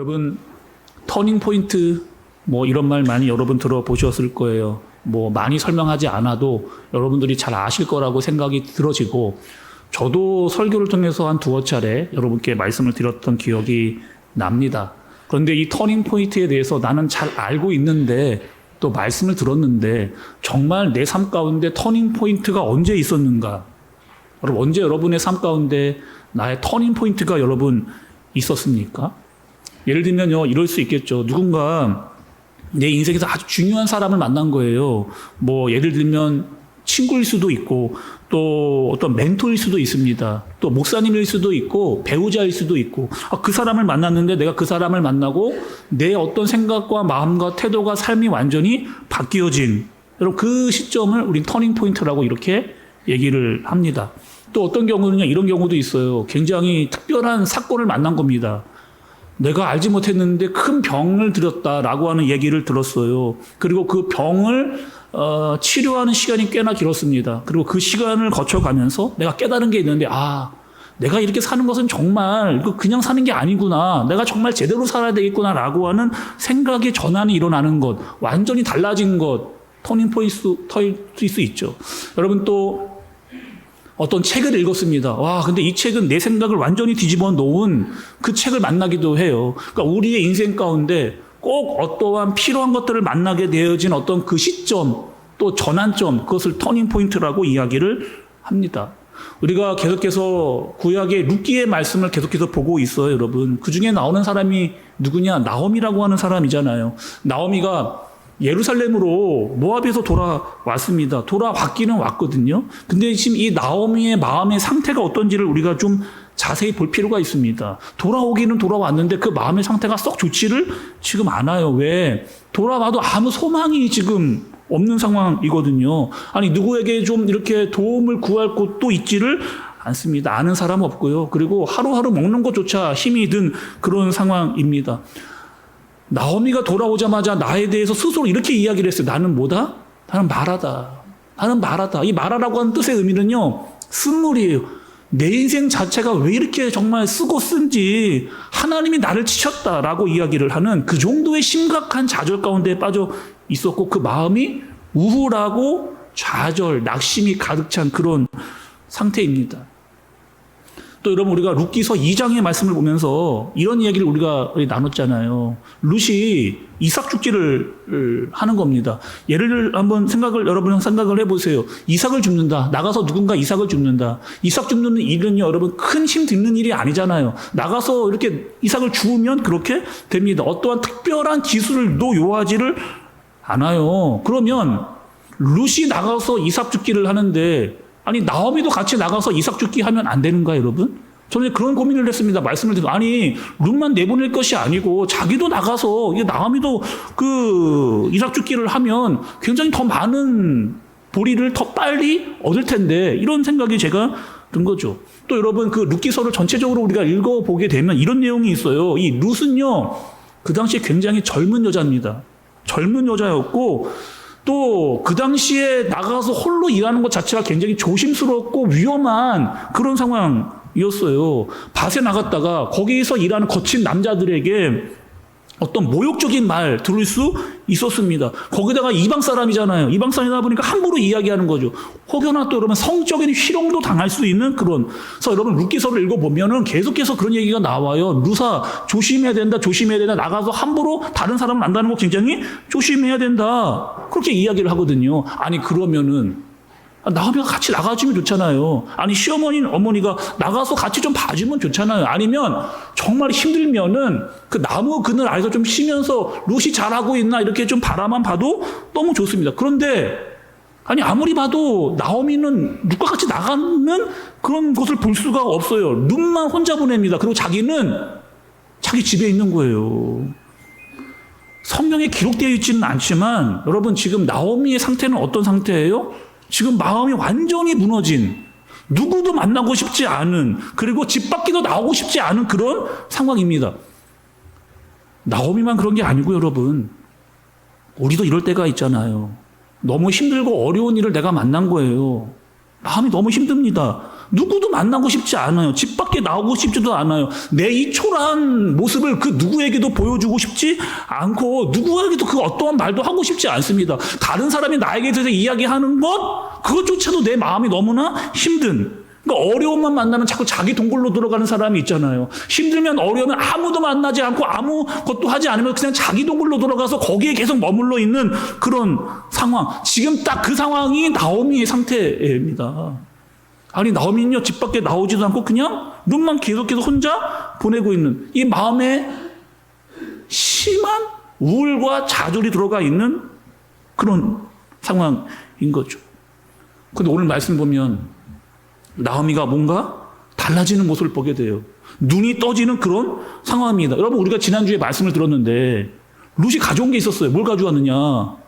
여러분 터닝 포인트 뭐 이런 말 많이 여러분 들어보셨을 거예요. 뭐 많이 설명하지 않아도 여러분들이 잘 아실 거라고 생각이 들어지고, 저도 설교를 통해서 한 두어 차례 여러분께 말씀을 드렸던 기억이 납니다. 그런데 이 터닝 포인트에 대해서 나는 잘 알고 있는데, 또 말씀을 들었는데 정말 내 삶 가운데 터닝 포인트가 언제 있었는가? 여러분, 언제 여러분의 삶 가운데 나의 터닝 포인트가 여러분 있었습니까? 예를 들면요, 이럴 수 있겠죠. 누군가 내 인생에서 아주 중요한 사람을 만난 거예요. 뭐 예를 들면 친구일 수도 있고, 또 어떤 멘토일 수도 있습니다. 또 목사님일 수도 있고, 배우자일 수도 있고, 그 사람을 만났는데 내가 그 사람을 만나고 내 어떤 생각과 마음과 태도가 삶이 완전히 바뀌어진, 여러분 그 시점을 우린 터닝 포인트라고 이렇게 얘기를 합니다. 또 어떤 경우는요, 이런 경우도 있어요. 굉장히 특별한 사건을 만난 겁니다. 내가 알지 못했는데 큰 병을 들였다라고 하는 얘기를 들었어요. 그리고 그 병을 치료하는 시간이 꽤나 길었습니다. 그리고 그 시간을 거쳐가면서 내가 깨달은 게 있는데, 내가 이렇게 사는 것은 정말 그냥 사는 게 아니구나. 내가 정말 제대로 살아야 되겠구나라고 하는 생각의 전환이 일어나는 것, 완전히 달라진 것, 터닝 포인트일 수 있죠. 여러분 또 어떤 책을 읽었습니다. 근데 이 책은 내 생각을 완전히 뒤집어 놓은 그 책을 만나기도 해요. 그러니까 우리의 인생 가운데 꼭 어떠한 필요한 것들을 만나게 되어진 어떤 그 시점, 또 전환점, 그것을 터닝 포인트라고 이야기를 합니다. 우리가 계속해서 구약의 룻기의 말씀을 계속해서 보고 있어요, 여러분. 그 중에 나오는 사람이 누구냐? 나오미라고 하는 사람이잖아요. 나오미가 예루살렘으로 모압에서 돌아왔습니다. 돌아왔기는 왔거든요. 근데 지금 이 나오미의 마음의 상태가 어떤지를 우리가 좀 자세히 볼 필요가 있습니다. 돌아오기는 돌아왔는데 그 마음의 상태가 썩 좋지를 지금 않아요. 왜? 돌아와도 아무 소망이 지금 없는 상황이거든요. 아니, 누구에게 좀 이렇게 도움을 구할 곳도 있지를 않습니다. 아는 사람 없고요. 그리고 하루하루 먹는 것조차 힘이 든 그런 상황입니다. 나오미가 돌아오자마자 나에 대해서 스스로 이렇게 이야기를 했어요. 나는 뭐다? 나는 마라다. 나는 마라다. 이 마라라고 하는 뜻의 의미는요, 쓴물이에요. 내 인생 자체가 왜 이렇게 정말 쓰고 쓴지 하나님이 나를 치셨다라고 이야기를 하는 그 정도의 심각한 좌절 가운데 빠져 있었고, 그 마음이 우울하고 좌절, 낙심이 가득 찬 그런 상태입니다. 또 여러분, 우리가 룻기서 2장의 말씀을 보면서 이런 이야기를 우리가 나눴잖아요. 룻이 이삭 죽기를 하는 겁니다. 예를 한번 여러분 생각을 해보세요. 이삭을 줍는다. 나가서 누군가 이삭을 줍는다. 이삭 줍는 일은요, 여러분 큰 힘 드는 일이 아니잖아요. 나가서 이렇게 이삭을 주우면 그렇게 됩니다. 어떠한 특별한 기술도 요하지를 않아요. 그러면 룻이 나가서 이삭 죽기를 하는데, 아니, 나오미도 같이 나가서 이삭 죽기 하면 안 되는가, 여러분? 저는 그런 고민을 했습니다. 말씀을 드리고, 아니, 룻만 내보낼 것이 아니고 자기도 나가서, 나오미도 그 이삭 죽기를 하면 굉장히 더 많은 보리를 더 빨리 얻을 텐데, 이런 생각이 제가 든 거죠. 또 여러분, 그 룻기서를 전체적으로 우리가 읽어보게 되면 이런 내용이 있어요. 이 룻은요, 그 당시에 굉장히 젊은 여자입니다. 젊은 여자였고, 또 그 당시에 나가서 홀로 일하는 것 자체가 굉장히 조심스럽고 위험한 그런 상황이었어요. 밭에 나갔다가 거기에서 일하는 거친 남자들에게 어떤 모욕적인 말 들을 수 있었습니다. 거기다가 이방 사람이잖아요. 이방 사람이다 보니까 함부로 이야기하는 거죠. 혹여나 또 여러분 성적인 희롱도 당할 수 있는 그런. 그래서 여러분 룻기서를 읽어보면은 계속해서 그런 얘기가 나와요. 룻아, 조심해야 된다, 조심해야 된다. 나가서 함부로 다른 사람을 만나는 거 굉장히 조심해야 된다. 그렇게 이야기를 하거든요. 아니, 그러면은 나오미가 같이 나가주면 좋잖아요. 아니, 시어머니, 어머니가 나가서 같이 좀 봐주면 좋잖아요. 아니면 정말 힘들면은 그 나무 그늘 아래서 좀 쉬면서 룻이 잘하고 있나 이렇게 좀 바라만 봐도 너무 좋습니다. 그런데 아니, 아무리 봐도 나오미는 룻과 같이 나가는 그런 것을 볼 수가 없어요. 룻만 혼자 보냅니다. 그리고 자기는 자기 집에 있는 거예요. 성경에 기록되어 있지는 않지만 여러분, 지금 나오미의 상태는 어떤 상태예요? 지금 마음이 완전히 무너진, 누구도 만나고 싶지 않은, 그리고 집 밖에도 나오고 싶지 않은 그런 상황입니다. 나오미만 그런 게 아니고 여러분, 우리도 이럴 때가 있잖아요. 너무 힘들고 어려운 일을 내가 만난 거예요. 마음이 너무 힘듭니다. 누구도 만나고 싶지 않아요. 집 밖에 나오고 싶지도 않아요. 내 이 초라한 모습을 그 누구에게도 보여주고 싶지 않고 누구에게도 그 어떠한 말도 하고 싶지 않습니다. 다른 사람이 나에게 대해서 이야기하는 것 그것조차도 내 마음이 너무나 힘든, 그러니까 어려움만 만나면 자꾸 자기 동굴로 들어가는 사람이 있잖아요. 힘들면 어려우면 아무도 만나지 않고 아무것도 하지 않으면 그냥 자기 동굴로 들어가서 거기에 계속 머물러 있는 그런 상황. 지금 딱 그 상황이 나오미의 상태입니다. 아니 나오미는요 집 밖에 나오지도 않고 그냥 눈만 계속해서 혼자 보내고 있는 이 마음에 심한 우울과 좌절이 들어가 있는 그런 상황인 거죠. 그런데 오늘 말씀 보면 나오미가 뭔가 달라지는 모습을 보게 돼요. 눈이 떠지는 그런 상황입니다. 여러분 우리가 지난주에 말씀을 들었는데 룻이 가져온 게 있었어요. 뭘 가져왔느냐?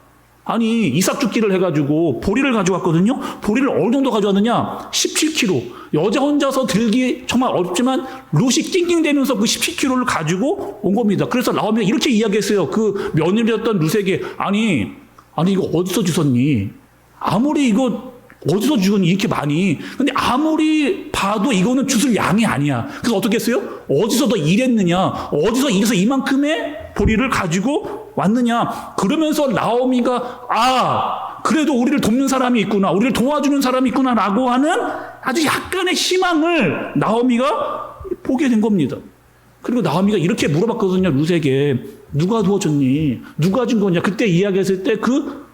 아니 이삭 죽기를 해가지고 보리를 가져왔거든요. 보리를 어느 정도 가져왔느냐? 17kg. 여자 혼자서 들기 정말 어렵지만 룻이 낑낑대면서 그 17kg를 가지고 온 겁니다. 그래서 나오미가 이렇게 이야기했어요. 그 며느리였던 룻에게 아니 이거 어디서 주웠니? 아무리 이거 어디서 주웠니 이렇게 많이. 근데 아무리 봐도 이거는 주술 양이 아니야. 그래서 어떻게 했어요? 어디서 너 일했느냐? 어디서 일해서 이만큼의 보리를 가지고 왔느냐? 그러면서 나오미가 그래도 우리를 돕는 사람이 있구나. 우리를 도와주는 사람이 있구나 라고 하는 아주 약간의 희망을 나오미가 보게 된 겁니다. 그리고 나오미가 이렇게 물어봤거든요. 룻에게 누가 도와줬니? 누가 준 거냐? 그때 이야기했을 때 그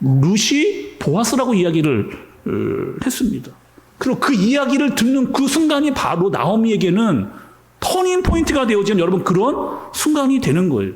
룻이 보아스라고 이야기를 했습니다. 그리고 그 이야기를 듣는 그 순간이 바로 나오미에게는 터닝 포인트가 되어지는 여러분 그런 순간이 되는 거예요.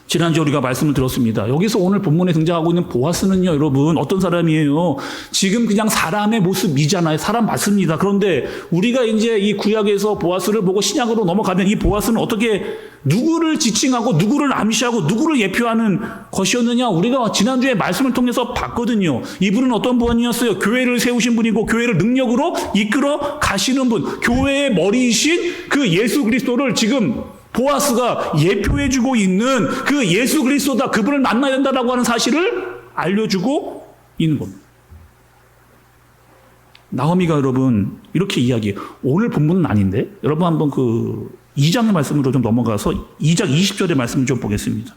지난주에 우리가 말씀을 들었습니다. 여기서 오늘 본문에 등장하고 있는 보아스는요, 여러분 어떤 사람이에요? 지금 그냥 사람의 모습이잖아요. 사람 맞습니다. 그런데 우리가 이제 이 구약에서 보아스를 보고 신약으로 넘어가면 이 보아스는 어떻게 누구를 지칭하고 누구를 암시하고 누구를 예표하는 것이었느냐? 우리가 지난주에 말씀을 통해서 봤거든요. 이분은 어떤 분이었어요? 교회를 세우신 분이고 교회를 능력으로 이끌어 가시는 분, 교회의 머리이신 그 예수 그리스도를 지금 보아스가 예표해주고 있는 그 예수 그리스도다, 그분을 만나야 된다라고 하는 사실을 알려주고 있는 겁니다. 나오미가 여러분 이렇게 이야기해요. 오늘 본문은 아닌데 여러분 한번 그 2장의 말씀으로 좀 넘어가서 2장 20절의 말씀을 좀 보겠습니다.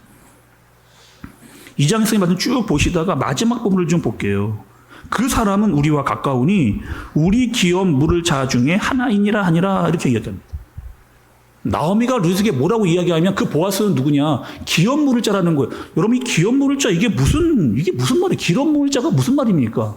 2장에서의 말씀 쭉 보시다가 마지막 부분을 좀 볼게요. 그 사람은 우리와 가까우니 우리 기업 물을 자 중에 하나이니라 하니라 이렇게 이야기합니다. 나오미가 룻에게 뭐라고 이야기하면 그 보아스는 누구냐? 기업 물을 자라는 거예요. 여러분 이 기업 물을 자 이게 무슨 말이에요? 기업 물을 자가 무슨 말입니까?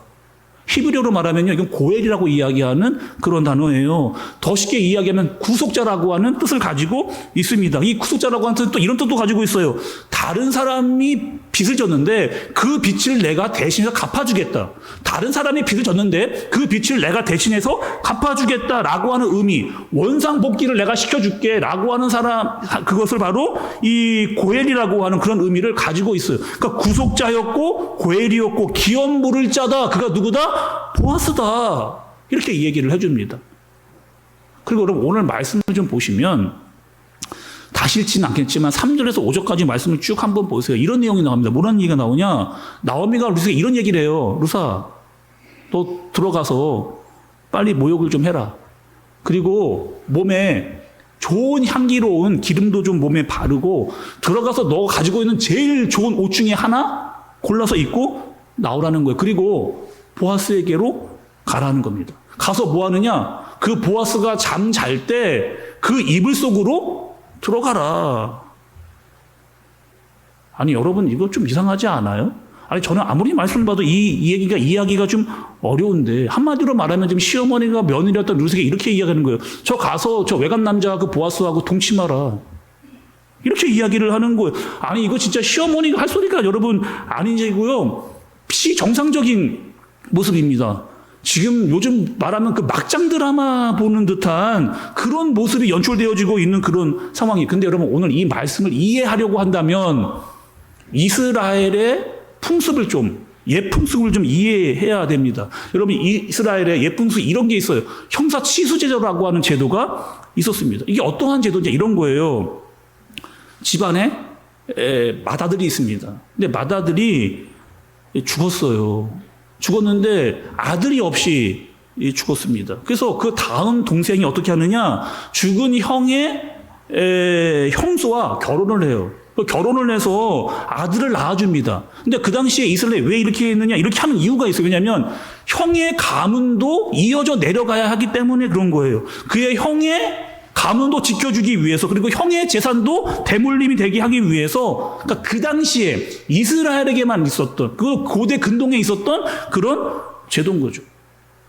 히브리어로 말하면요, 이건 고엘이라고 이야기하는 그런 단어예요. 더 쉽게 이야기하면 구속자라고 하는 뜻을 가지고 있습니다. 이 구속자라고 하는 뜻은 또 이런 뜻도 가지고 있어요. 다른 사람이 빚을 졌는데 그 빚을 내가 대신해서 갚아주겠다. 다른 사람이 빚을 졌는데 그 빚을 내가 대신해서 갚아주겠다라고 하는 의미, 원상복귀를 내가 시켜줄게 라고 하는 사람, 그것을 바로 이 고엘이라고 하는 그런 의미를 가지고 있어요. 그러니까 구속자였고 고엘이었고 기업 물을 자다. 그가 누구다? 보아스다. 이렇게 얘기를 해줍니다. 그리고 여러분 오늘 말씀을 좀 보시면 다시 읽지는 않겠지만 3절에서 5절까지 말씀을 쭉 한번 보세요. 이런 내용이 나옵니다. 뭐라는 얘기가 나오냐? 나오미가 룻에게 이런 얘기를 해요. 룻아, 너 들어가서 빨리 모욕을 좀 해라. 그리고 몸에 좋은 향기로운 기름도 좀 몸에 바르고 들어가서 너 가지고 있는 제일 좋은 옷 중에 하나 골라서 입고 나오라는 거예요. 그리고 보아스에게로 가라는 겁니다. 가서 뭐 하느냐? 그 보아스가 잠 잘 때 그 이불 속으로 들어가라. 아니 여러분 이거 좀 이상하지 않아요? 아니 저는 아무리 말씀을 봐도 이 이야기가 좀 어려운데 한마디로 말하면 지금 시어머니가 며느리였던 룻에게 이렇게 이야기하는 거예요. 저 가서 저 외간 남자 그 보아스하고 동침하라. 이렇게 이야기를 하는 거예요. 아니 이거 진짜 시어머니가 할 소리가 여러분 아니고요. 비정상적인 모습입니다. 지금 요즘 말하면 그 막장 드라마 보는 듯한 그런 모습이 연출되어지고 있는 그런 상황이. 근데 여러분 오늘 이 말씀을 이해하려고 한다면 이스라엘의 풍습을 좀, 옛 풍습을 좀 이해해야 됩니다. 여러분 이스라엘의 옛 풍습 이런 게 있어요. 형사 치수제도라고 하는 제도가 있었습니다. 이게 어떠한 제도인지 이런 거예요. 집안에 맏아들이 있습니다. 근데 맏아들이 죽었어요. 죽었는데 아들이 없이 죽었습니다. 그래서 그 다음 동생이 어떻게 하느냐? 죽은 형의 형수와 결혼을 해요. 결혼을 해서 아들을 낳아줍니다. 근데 그 당시에 이스라엘에 왜 이렇게 했느냐? 이렇게 하는 이유가 있어요. 왜냐하면 형의 가문도 이어져 내려가야 하기 때문에 그런 거예요. 그의 형의 가문도 지켜주기 위해서, 그리고 형의 재산도 대물림이 되게 하기 위해서, 그러니까 그 당시에 이스라엘에게만 있었던, 그 고대 근동에 있었던 그런 제도인 거죠.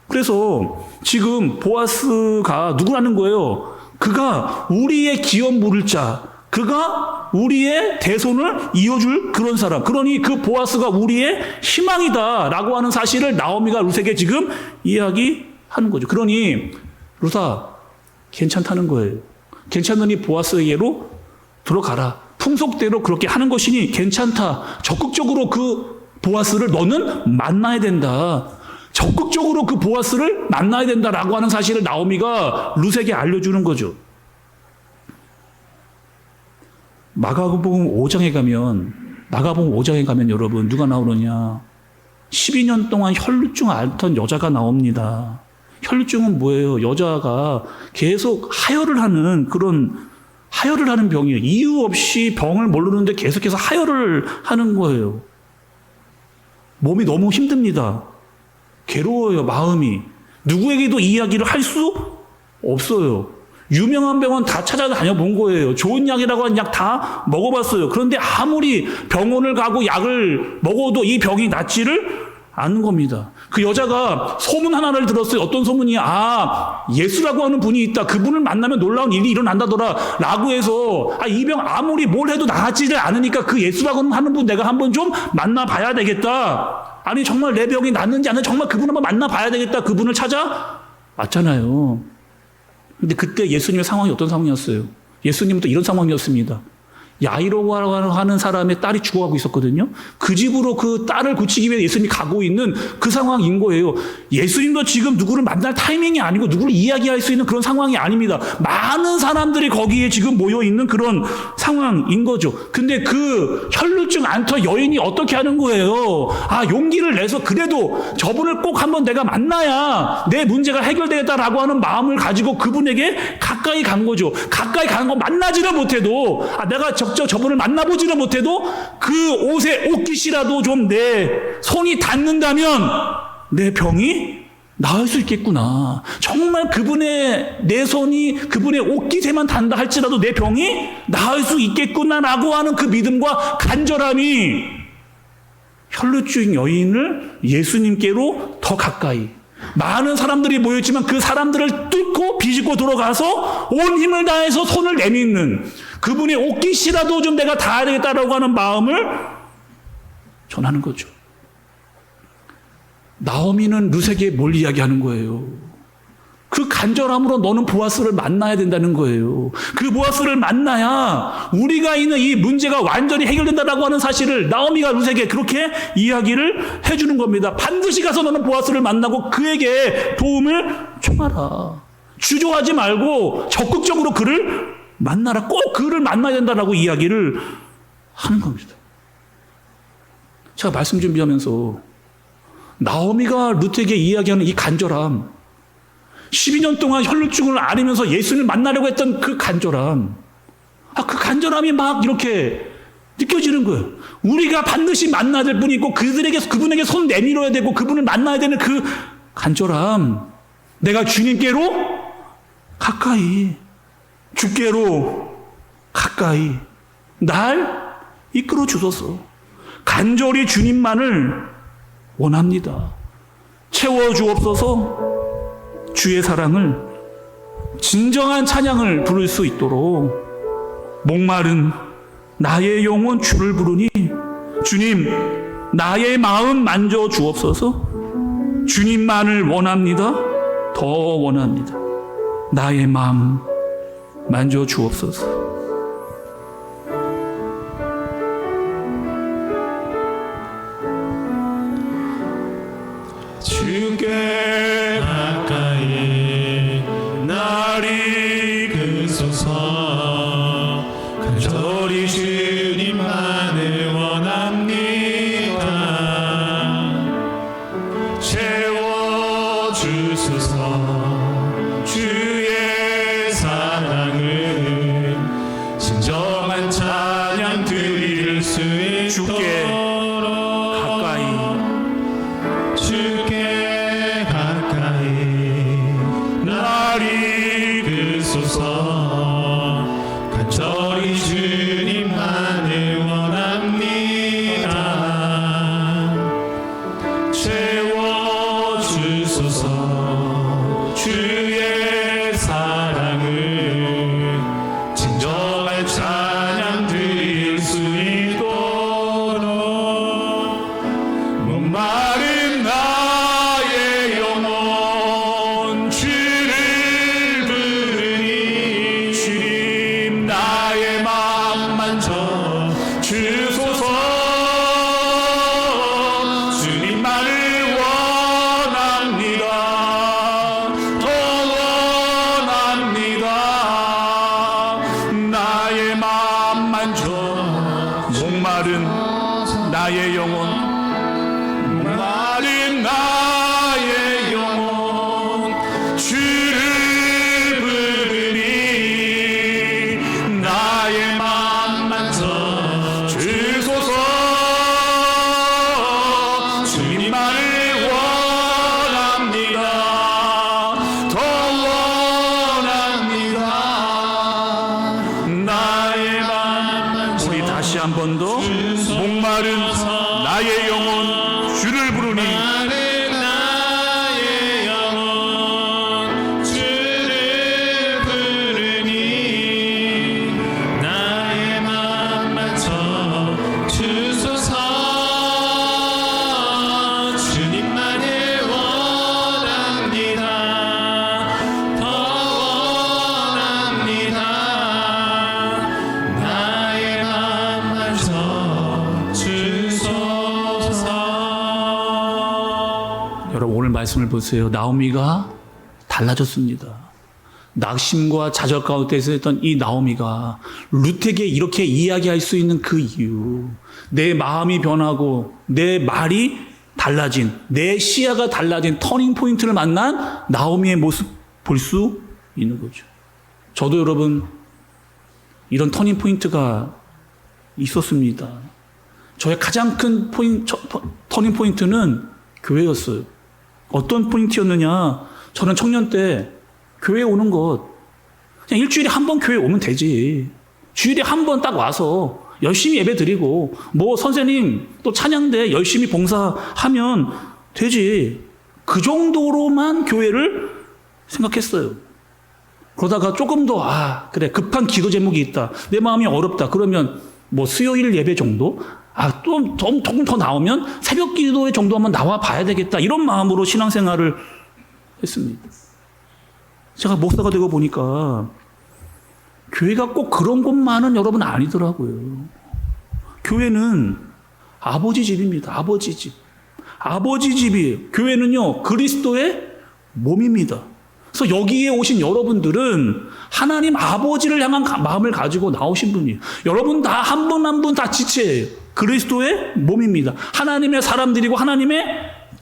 그래서 지금 보아스가 누구라는 거예요? 그가 우리의 기업 물을 자, 그가 우리의 대손을 이어줄 그런 사람. 그러니 그 보아스가 우리의 희망이다라고 하는 사실을 나오미가 룻에게 지금 이야기하는 거죠. 그러니 룻아, 괜찮다는 거예요. 괜찮으니 보아스에게로 들어가라. 풍속대로 그렇게 하는 것이니 괜찮다. 적극적으로 그 보아스를 너는 만나야 된다. 적극적으로 그 보아스를 만나야 된다라고 하는 사실을 나오미가 룻에게 알려주는 거죠. 마가복음 5장에 가면 여러분 누가 나오느냐? 12년 동안 혈루증 앓던 여자가 나옵니다. 혈루증은 뭐예요? 여자가 계속 하혈을 하는 병이에요. 이유 없이 병을 모르는데 계속해서 하혈을 하는 거예요. 몸이 너무 힘듭니다. 괴로워요, 마음이. 누구에게도 이야기를 할 수 없어요. 유명한 병원 다 찾아다녀 본 거예요. 좋은 약이라고 한 약 다 먹어봤어요. 그런데 아무리 병원을 가고 약을 먹어도 이 병이 낫지를 않는 겁니다. 그 여자가 소문 하나를 들었어요. 어떤 소문이야? 예수라고 하는 분이 있다. 그분을 만나면 놀라운 일이 일어난다더라. 라고 해서 이 병 아무리 뭘 해도 나아지를 않으니까 그 예수라고 하는 분 내가 한번 좀 만나봐야 되겠다. 아니 정말 내 병이 낫는지 안 정말 그분 한번 만나봐야 되겠다. 그분을 찾아 왔잖아요. 근데 그때 예수님의 상황이 어떤 상황이었어요? 예수님은 또 이런 상황이었습니다. 야이로라고 하는 사람의 딸이 죽어가고 있었거든요. 그 집으로 그 딸을 고치기 위해 예수님이 가고 있는 그 상황인 거예요. 예수님도 지금 누구를 만날 타이밍이 아니고 누구를 이야기할 수 있는 그런 상황이 아닙니다. 많은 사람들이 거기에 지금 모여 있는 그런 상황인 거죠. 근데 그 혈루증 앓던 여인이 어떻게 하는 거예요? 용기를 내서 그래도 저분을 꼭 한번 내가 만나야 내 문제가 해결되겠다라고 하는 마음을 가지고 그분에게 가까이 간 거죠. 가까이 가는 거 만나지를 못해도 내가 저분을 만나보지는 못해도 그 옷에 옷깃이라도 좀 내 손이 닿는다면 내 병이 나을 수 있겠구나. 정말 내 손이 그분의 옷깃에만 닿는다 할지라도 내 병이 나을 수 있겠구나라고 하는 그 믿음과 간절함이 혈루증 여인을 예수님께로 더 가까이, 많은 사람들이 모였지만 그 사람들을 뚫고 비집고 들어가서 온 힘을 다해서 손을 내밀는 그분의 옷깃이라도 좀 내가 닿아야 되겠다라고 하는 마음을 전하는 거죠. 나오미는 룻에게 뭘 이야기하는 거예요? 그 간절함으로 너는 보아스를 만나야 된다는 거예요. 그 보아스를 만나야 우리가 있는 이 문제가 완전히 해결된다라고 하는 사실을 나오미가 룻에게 그렇게 이야기를 해주는 겁니다. 반드시 가서 너는 보아스를 만나고 그에게 도움을 청하라. 주저하지 말고 적극적으로 그를 만나라. 꼭 그를 만나야 된다라고 이야기를 하는 겁니다. 제가 말씀 준비하면서 나오미가 룻에게 이야기하는 이 간절함, 12년 동안 혈루증을 앓으면서 예수님을 만나려고 했던 그 간절함, 그 간절함이 막 이렇게 느껴지는 거예요. 우리가 반드시 만나야 될 분이 있고 그분에게 손 내밀어야 되고 그분을 만나야 되는 그 간절함, 내가 주님께로 가까이, 주께로 가까이 날 이끌어 주소서. 간절히 주님만을 원합니다. 채워 주옵소서. 주의 사랑을, 진정한 찬양을 부를 수 있도록 목마른 나의 영혼 주를 부르니 주님 나의 마음 만져 주옵소서. 주님만을 원합니다. 더 원합니다. 나의 마음 만져 주옵소서. 주께 가까이 날 이끄소서. 간절히 주님만을 원합니다. 채워 주소서. 드릴 수 주께 있도록 가까이 주께 가까이 나를 이끄소서. 간절히 주님만을 원합니다. 채워주소서. 주의 사랑을 진정한 찬양 드릴 수 있도록 목마른 나의 영혼 주를 부르니 주님 나의 맘 만져 주소서. 주님만을 원합니다. 더 원합니다. 나의 맘 만져 목마른 나의 영혼 목마른 나의 영혼 주를 부르니 나의 맘 만져 주소서. 주님만을 원합니다. 더 원합니다. 나의 맘 만져. 우리 다시 한 번 더 목마른 나의 영혼 주를 부르니 나의 영혼 주를 부르니 나의 맘 만져 주소서. 주님만을 원합니다. 더 원합니다. 나의 맘 만져 주소서. 여러분 오늘 말씀을 보세요. 나오미가 달라졌습니다. 낙심과 좌절 가운데서 했던 이 나오미가 룻에게 이렇게 이야기할 수 있는 그 이유, 내 마음이 변하고 내 말이 달라진, 내 시야가 달라진 터닝 포인트를 만난 나오미의 모습 볼 수 있는 거죠. 저도 여러분 이런 터닝 포인트가 있었습니다. 저의 가장 큰 터닝 포인트는 교회였어요. 어떤 포인트였느냐? 저는 청년 때 교회 오는 것 그냥 일주일에 한 번 교회 오면 되지. 주일에 한 번 딱 와서 열심히 예배 드리고 뭐 선생님 또 찬양대 열심히 봉사하면 되지. 그 정도로만 교회를 생각했어요. 그러다가 조금 더 그래 급한 기도 제목이 있다. 내 마음이 어렵다. 그러면 뭐 수요일 예배 정도? 또 조금 더 나오면 새벽 기도회 정도 한번 나와 봐야 되겠다. 이런 마음으로 신앙생활을 했습니다. 제가 목사가 되고 보니까 교회가 꼭 그런 곳만은 여러분 아니더라고요. 교회는 아버지 집입니다. 아버지 집. 아버지 집이에요. 교회는요, 그리스도의 몸입니다. 그래서 여기에 오신 여러분들은 하나님 아버지를 향한 마음을 가지고 나오신 분이에요. 여러분 다 한 분 한 분 다 지체예요. 그리스도의 몸입니다. 하나님의 사람들이고 하나님의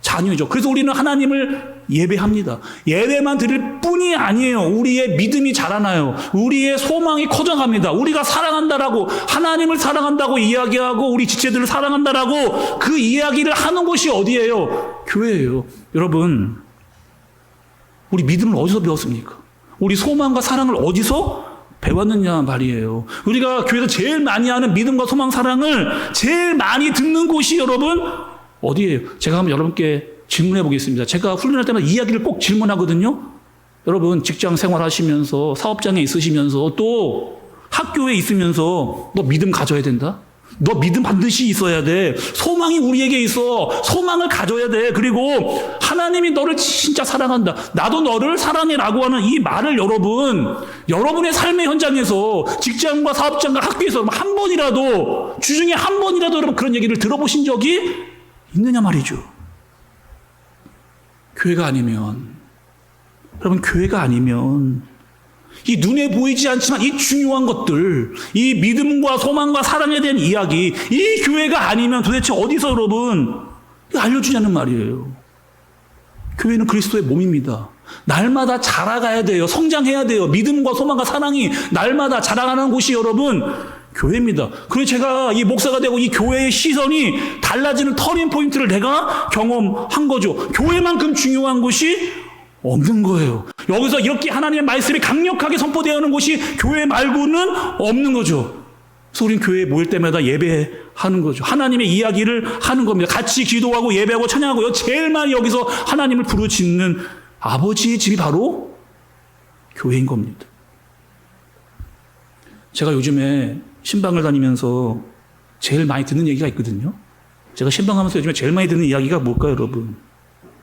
자녀죠. 그래서 우리는 하나님을 예배합니다. 예배만 드릴 뿐이 아니에요. 우리의 믿음이 자라나요. 우리의 소망이 커져갑니다. 우리가 사랑한다라고, 하나님을 사랑한다고 이야기하고 우리 지체들을 사랑한다라고 그 이야기를 하는 곳이 어디예요? 교회예요. 여러분, 우리 믿음을 어디서 배웠습니까? 우리 소망과 사랑을 어디서 배웠느냐 말이에요. 우리가 교회에서 제일 많이 하는 믿음과 소망, 사랑을 제일 많이 듣는 곳이 여러분 어디예요? 제가 한번 여러분께 질문해 보겠습니다. 제가 훈련할 때마다 이야기를 꼭 질문하거든요. 여러분 직장 생활하시면서 사업장에 있으시면서 또 학교에 있으면서 너 믿음 가져야 된다? 너 믿음 반드시 있어야 돼. 소망이 우리에게 있어. 소망을 가져야 돼. 그리고 하나님이 너를 진짜 사랑한다. 나도 너를 사랑해라고 하는 이 말을 여러분의 삶의 현장에서 직장과 사업장과 학교에서 한 번이라도, 주중에 한 번이라도 여러분 그런 얘기를 들어보신 적이 있느냐 말이죠. 교회가 아니면, 여러분 교회가 아니면 이 눈에 보이지 않지만 이 중요한 것들, 이 믿음과 소망과 사랑에 대한 이야기, 이 교회가 아니면 도대체 어디서 여러분 알려주냐는 말이에요. 교회는 그리스도의 몸입니다. 날마다 자라가야 돼요. 성장해야 돼요. 믿음과 소망과 사랑이 날마다 자라가는 곳이 여러분 교회입니다. 그래서 제가 이 목사가 되고 이 교회의 시선이 달라지는 터닝 포인트를 내가 경험한 거죠. 교회만큼 중요한 곳이 없는 거예요. 여기서 이렇게 하나님의 말씀이 강력하게 선포되어 오는 곳이 교회 말고는 없는 거죠. 그래서 우리는 교회에 모일 때마다 예배하는 거죠. 하나님의 이야기를 하는 겁니다. 같이 기도하고 예배하고 찬양하고요. 제일 많이 여기서 하나님을 부르짖는 아버지의 집이 바로 교회인 겁니다. 제가 요즘에 신방을 다니면서 제일 많이 듣는 얘기가 있거든요. 제가 신방하면서 요즘에 제일 많이 듣는 이야기가 뭘까요, 여러분?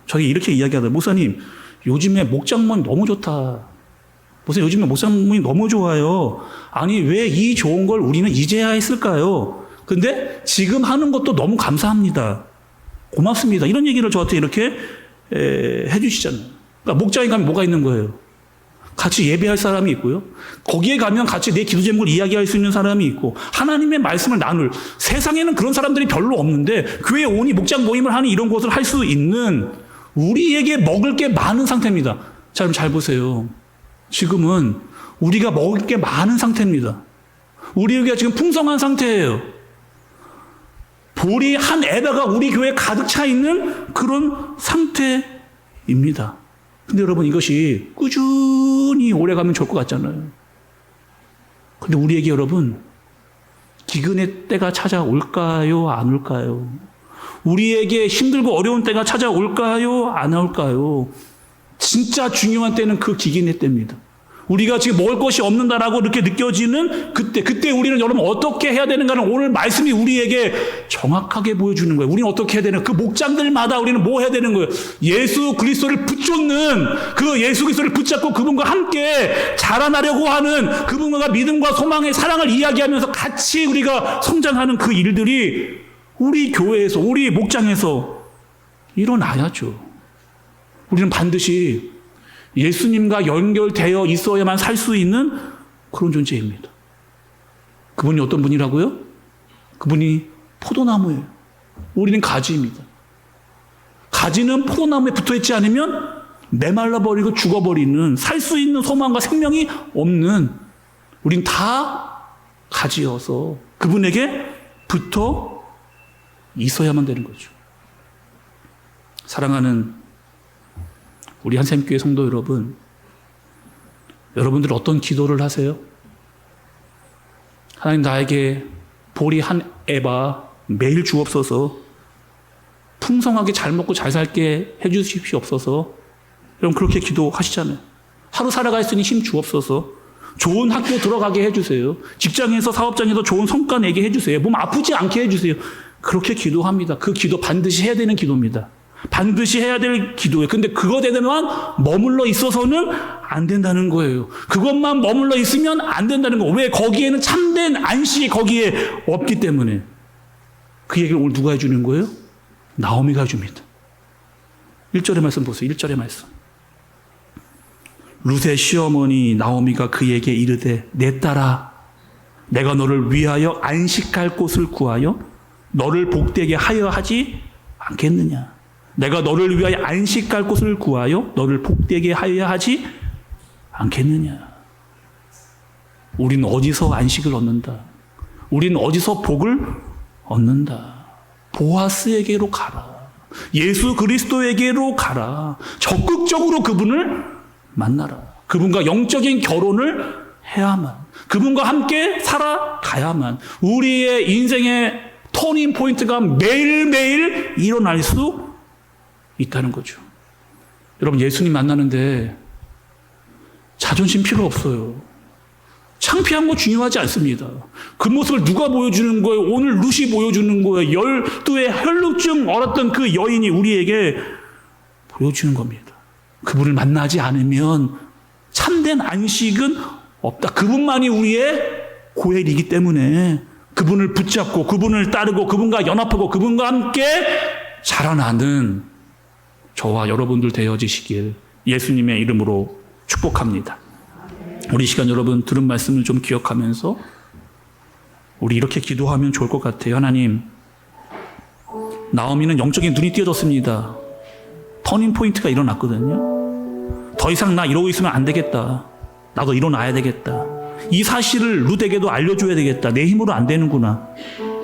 저희 이렇게 이야기하더라고요. 목사님, 요즘에 목장문 너무 좋다. 목사님, 요즘에 목장문이 너무 좋아요. 아니, 왜 이 좋은 걸 우리는 이제야 했을까요? 근데 지금 하는 것도 너무 감사합니다. 고맙습니다. 이런 얘기를 저한테 이렇게 해주시잖아요. 그러니까 목장에 가면 뭐가 있는 거예요? 같이 예배할 사람이 있고요. 거기에 가면 같이 내 기도 제목을 이야기할 수 있는 사람이 있고 하나님의 말씀을 나눌, 세상에는 그런 사람들이 별로 없는데 교회에 오니 목장 모임을 하니 이런 것을 할 수 있는 우리에게 먹을 게 많은 상태입니다. 자, 그럼 잘 보세요. 지금은 우리가 먹을 게 많은 상태입니다. 우리가 지금 풍성한 상태예요. 보리 한 에다가 우리 교회에 가득 차 있는 그런 상태입니다. 근데 여러분, 이것이 꾸준히 오래가면 좋을 것 같잖아요. 근데 우리에게 여러분, 기근의 때가 찾아올까요? 안 올까요? 우리에게 힘들고 어려운 때가 찾아올까요? 안 올까요? 진짜 중요한 때는 그 기근의 때입니다. 우리가 지금 먹을 것이 없는다라고 이렇게 느껴지는 그때 우리는 여러분 어떻게 해야 되는가는 오늘 말씀이 우리에게 정확하게 보여주는 거예요. 우리는 어떻게 해야 되는, 그 목장들마다 우리는 뭐 해야 되는 거예요? 예수 그리스도를 붙잡는, 그 예수 그리스도를 붙잡고 그분과 함께 자라나려고 하는, 그분과 믿음과 소망의 사랑을 이야기하면서 같이 우리가 성장하는 그 일들이 우리 교회에서, 우리 목장에서 일어나야죠. 우리는 반드시 예수님과 연결되어 있어야만 살 수 있는 그런 존재입니다. 그분이 어떤 분이라고요? 그분이 포도나무예요. 우리는 가지입니다. 가지는 포도나무에 붙어있지 않으면 메말라버리고 죽어버리는, 살 수 있는 소망과 생명이 없는, 우린 다 가지여서 그분에게 붙어 있어야만 되는 거죠. 사랑하는 우리 한샘교회 성도 여러분, 여러분들 어떤 기도를 하세요? 하나님, 나에게 보리 한 에바 매일 주옵소서, 풍성하게 잘 먹고 잘 살게 해주십시옵소서. 여러분 그렇게 기도하시잖아요. 하루 살아갈 수 있는 힘 주옵소서. 좋은 학교 들어가게 해주세요. 직장에서, 사업장에서 좋은 성과 내게 해주세요. 몸 아프지 않게 해주세요. 그렇게 기도합니다. 그 기도 반드시 해야 되는 기도입니다. 반드시 해야 될 기도예요. 근데 그것에만 머물러 있어서는 안 된다는 거예요. 그것만 머물러 있으면 안 된다는 거예요. 왜? 거기에는 참된 안식이 거기에 없기 때문에. 그 얘기를 오늘 누가 해주는 거예요? 나오미가 해줍니다. 1절의 말씀 보세요. 1절의 말씀. 룻의 시어머니 나오미가 그에게 이르되, 내 딸아, 내가 너를 위하여 안식할 곳을 구하여 너를 복되게 하여 하지 않겠느냐. 내가 너를 위하여 안식할 곳을 구하여 너를 복되게 하여 하지 않겠느냐. 우리는 어디서 안식을 얻는다? 우리는 어디서 복을 얻는다? 보아스에게로 가라. 예수 그리스도에게로 가라. 적극적으로 그분을 만나라. 그분과 영적인 결혼을 해야만, 그분과 함께 살아가야만 우리의 인생의 터닝 포인트가 매일매일 일어날 수 있다는 거죠. 여러분, 예수님 만나는데 자존심 필요 없어요. 창피한 거 중요하지 않습니다. 그 모습을 누가 보여주는 거예요? 오늘 룻이 보여주는 거예요. 12의 혈루증 앓았던 그 여인이 우리에게 보여주는 겁니다. 그분을 만나지 않으면 참된 안식은 없다. 그분만이 우리의 고엘이기 때문에 그분을 붙잡고 그분을 따르고 그분과 연합하고 그분과 함께 자라나는 저와 여러분들 되어지시길 예수님의 이름으로 축복합니다. 우리 시간 여러분 들은 말씀을 좀 기억하면서 우리 이렇게 기도하면 좋을 것 같아요. 하나님, 나오미는 영적인 눈이 띄어졌습니다. 터닝 포인트가 일어났거든요. 더 이상 나 이러고 있으면 안 되겠다. 나도 일어나야 되겠다. 이 사실을 룻에게도 알려줘야 되겠다. 내 힘으로 안 되는구나.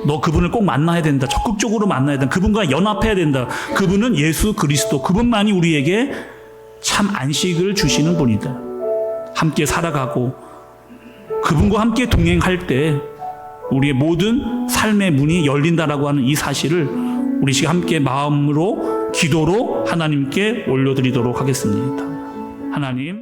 너 그분을 꼭 만나야 된다. 적극적으로 만나야 된다. 그분과 연합해야 된다. 그분은 예수 그리스도. 그분만이 우리에게 참 안식을 주시는 분이다. 함께 살아가고 그분과 함께 동행할 때 우리의 모든 삶의 문이 열린다라고 하는 이 사실을 우리 시간 함께 마음으로 기도로 하나님께 올려드리도록 하겠습니다. 하나님.